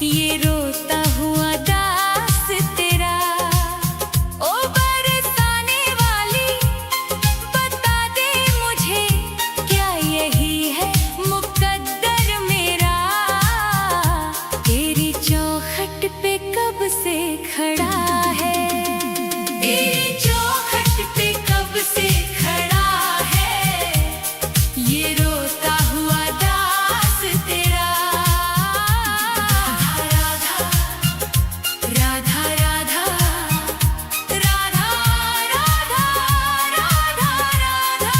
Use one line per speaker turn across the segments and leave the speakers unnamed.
ये रोता हुआ दास तेरा। ओ बरसाने वाली बता दे मुझे, क्या यही है मुकद्दर मेरा? तेरी चौखट पे कब से खड़ा है, तेरी चौखट पे कब से खड़ा है, ये रोता हुआ दास तेरा। राधा राधा राधा राधा राधा राधा राधा।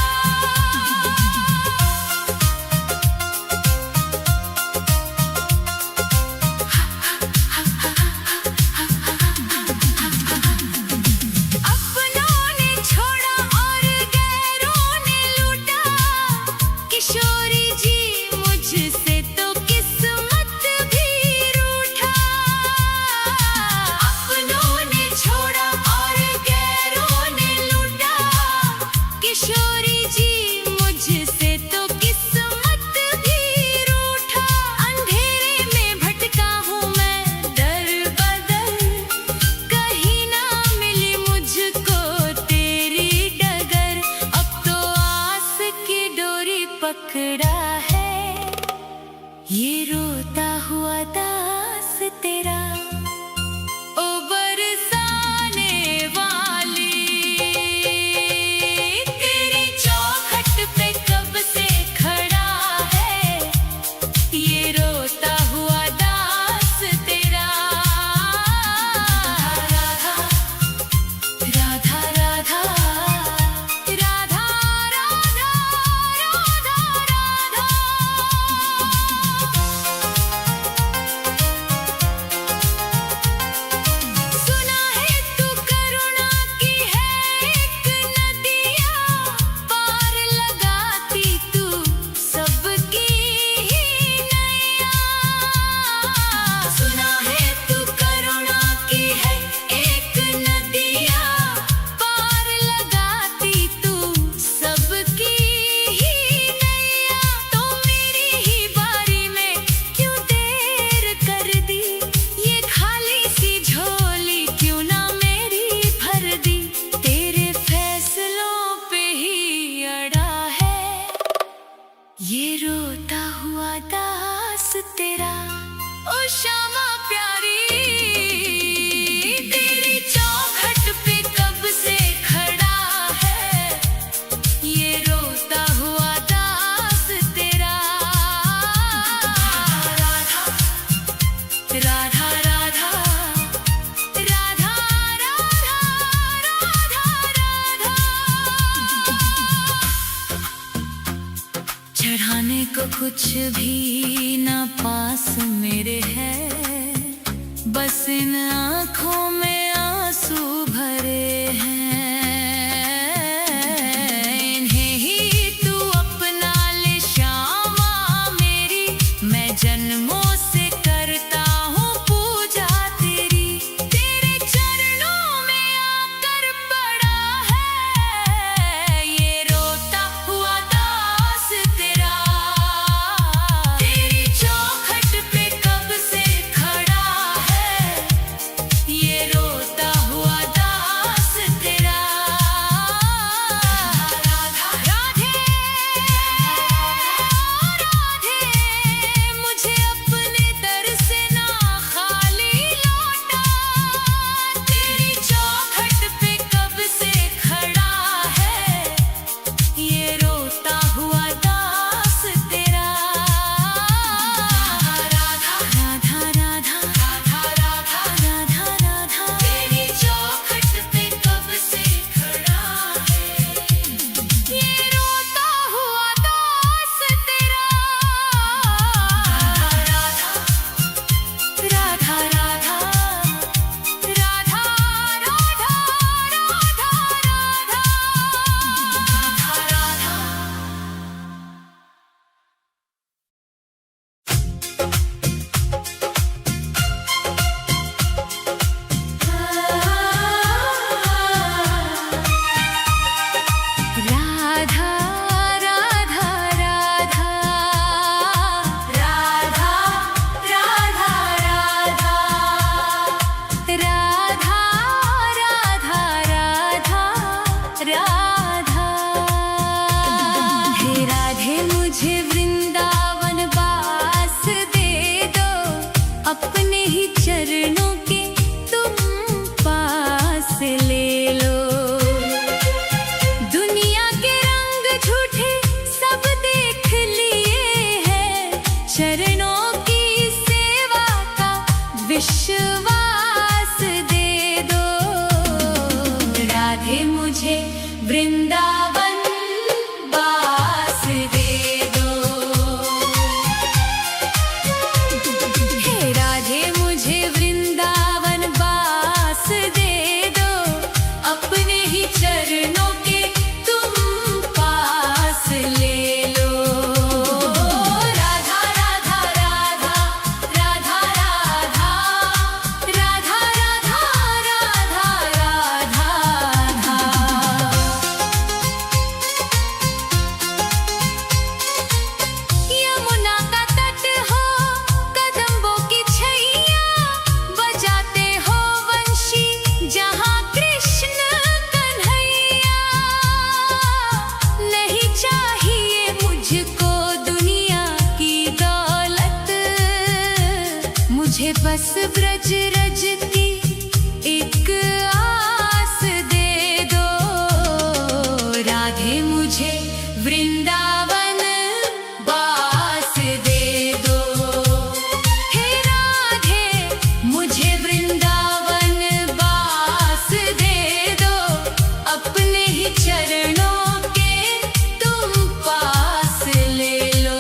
अपनों ने छोड़ा और गैरों ने लूटा, किशोरी जी मुझसे तो किस्मत भी रूठा। अपनों ने छोड़ा और गैरों ने लूटा, किशोरी जी मुझसे तो किस्मत भी रूठा। अंधेरे में भटका हूँ मैं दर बदर, कहीं ना मिली मुझको तेरी डगर। अब तो आस की डोरी पकड़ा है, ये रोता हुआ दास तेरा। ओ बरसाने वाली तेरी चौखट पे कब से खड़ा है, ये रोता हुआ दास तेरा। राधा राधा राधा राधा राधा राधा। सुना है तू करुणा की है एक नदिया, पार लगाती तू सबकी ही नैया। सुना है तू करुणा की है एक नदिया, पार लगाती तू सबकी ही नैया। तो मेरी ही बारी में क्यों देर कर दी, ये खाली सी झोली क्यों ना मेरी भर दी। तेरे फैसलों पे ही अड़ा है, ये रोता हुआ दास तेरा। ओ श्यामा प्यारी तेरी चौखट पे कब से खड़ा है, ये रोता हुआ दास तेरा। राधा राधा राधा राधा राधा राधा। चढ़ाने को कुछ भी ना पास मेरे है, बस इन आँखों में आंसू भरे हैं। इन्हें ही तू अपना ले श्यामा मेरी, मैं जन्मों से करता हूँ पूजा तेरी। तेरे चरणों में आकर पड़ा है, ये रोता हुआ दास तेरा। तेरी चौखट पे कब से खड़ा है, ये ही चरणों के तुम पास ले लो। दुनिया के रंग झूठे सब देख लिए हैं, चरणों की सेवा का विश्वास दे दो। राधे मुझे वृंदावन वास दे दो। हे राधे मुझे वृंदावन वास दे दो, अपने ही चरणों के तुम पास ले लो। राधा राधा राधा राधा राधा राधा राधा राधा राधा। यमुना का तट हो, कदम्बों की छैया, बजाते हो वंशी जहाँ कृष्ण कन्हैया। नहीं चाहिए मुझको दुनिया की दौलत, मुझे बस ब्रज रज की एक आस दे दो। राधे मुझे वृंदावन वास दे दो। हे राधे मुझे वृंदावन वास दे दो, अपने ही चरणों के तुम पास ले लो।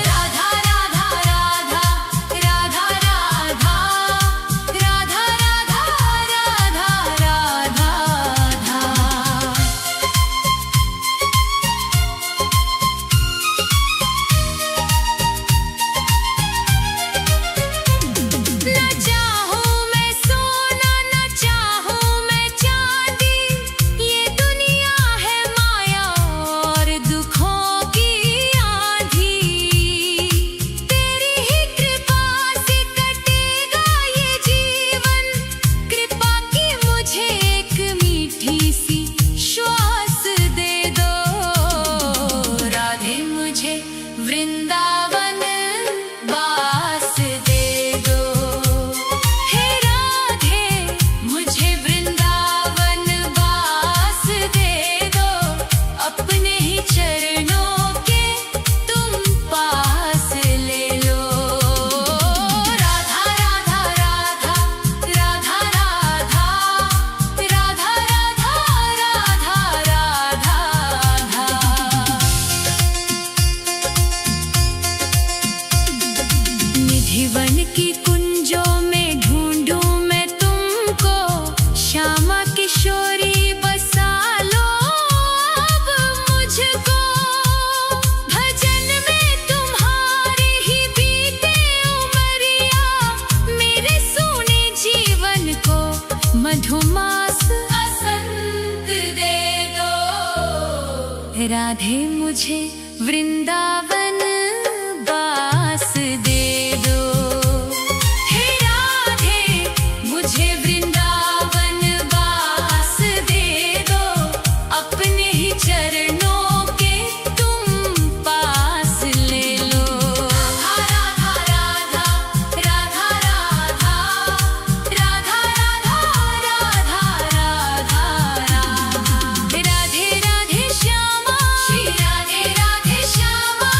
राधा राधा राधा राधा राधा राधा राधा राधा राधा। न चाहूं मैं सोना, न चाहूं मैं चांदी, ये दुनिया है माया और दुखों की आंधी। तेरी ही कृपा से कटेगा ये जीवन, कृपा की मुझे एक मीठी सी श्वास दे दो। राधे मुझे वृंदावन वास दे दो। हे राधे मुझे वृंदावन वास दे दो, अपने ही चरणों के तुम पास ले लो। राधा राधा राधा राधा राधा राधा राधा राधा राधा। निधिवन की कुंजों में ढूंढूं मैं तुमको, श्यामा किशोरी बसा लो अब मुझको। भजन में तुम्हारे ही बीते उमरिया, मेरे सोने जीवन को मधुमास असंत दे दो। राधे मुझे वृंदावन वास दे दो। हे राधे मुझे वृंदावन वास दे दो, अपने ही चरणों के तुम पास ले लो। राधा राधा राधा राधा राधा राधा राधा राधा। राधे राधे श्यामा, श्री राधे राधे श्यामा,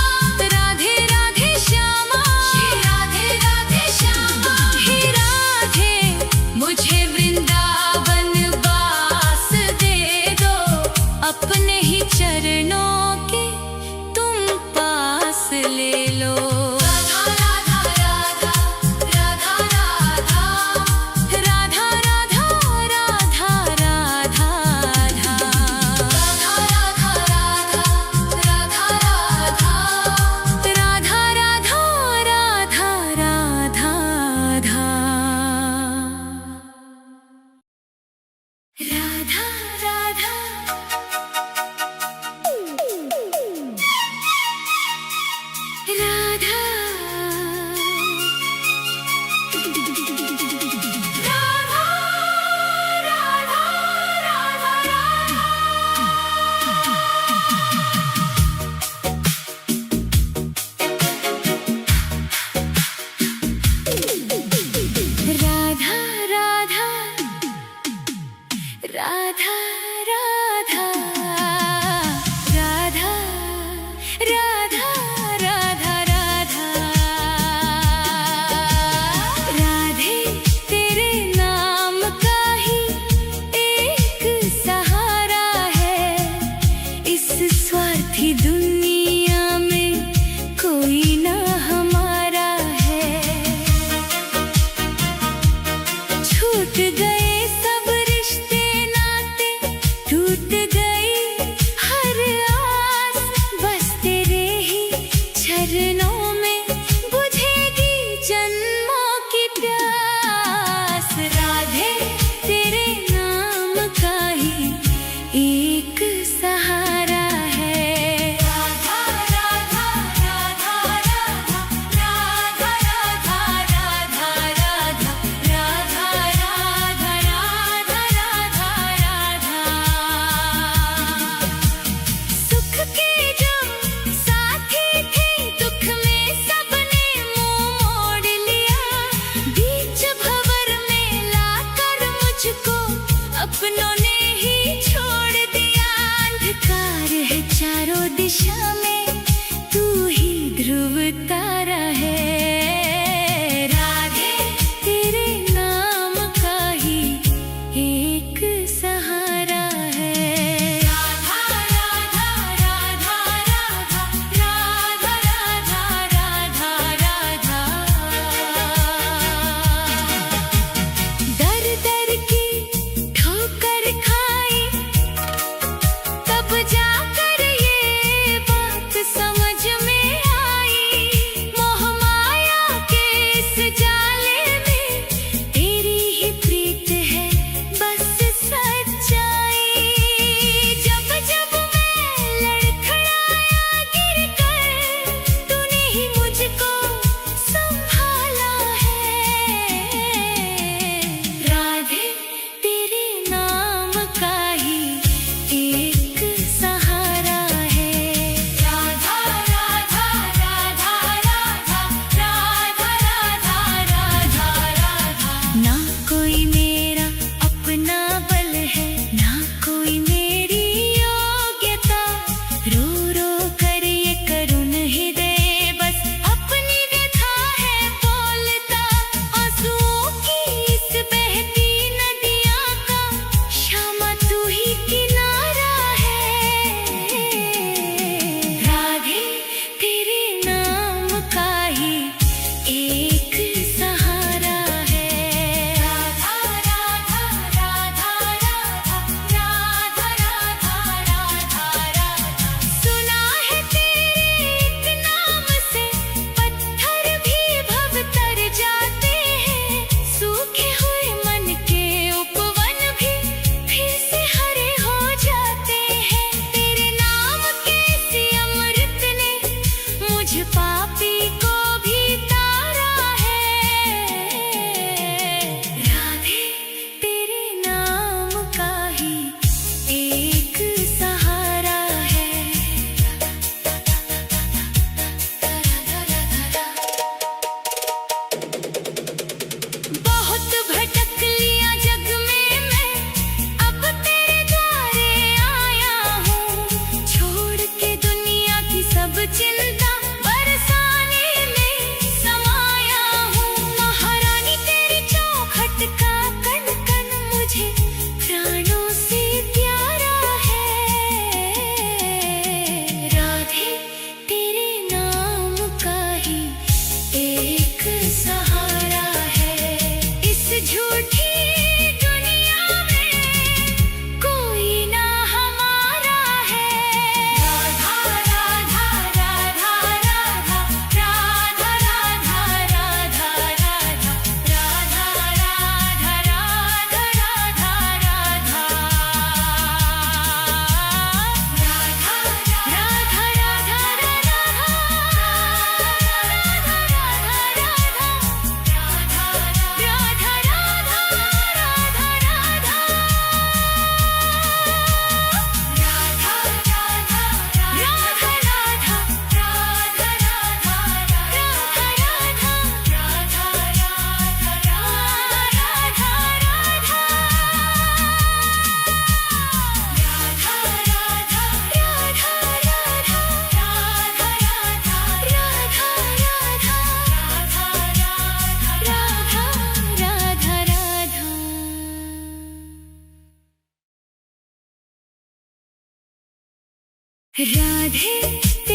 राधे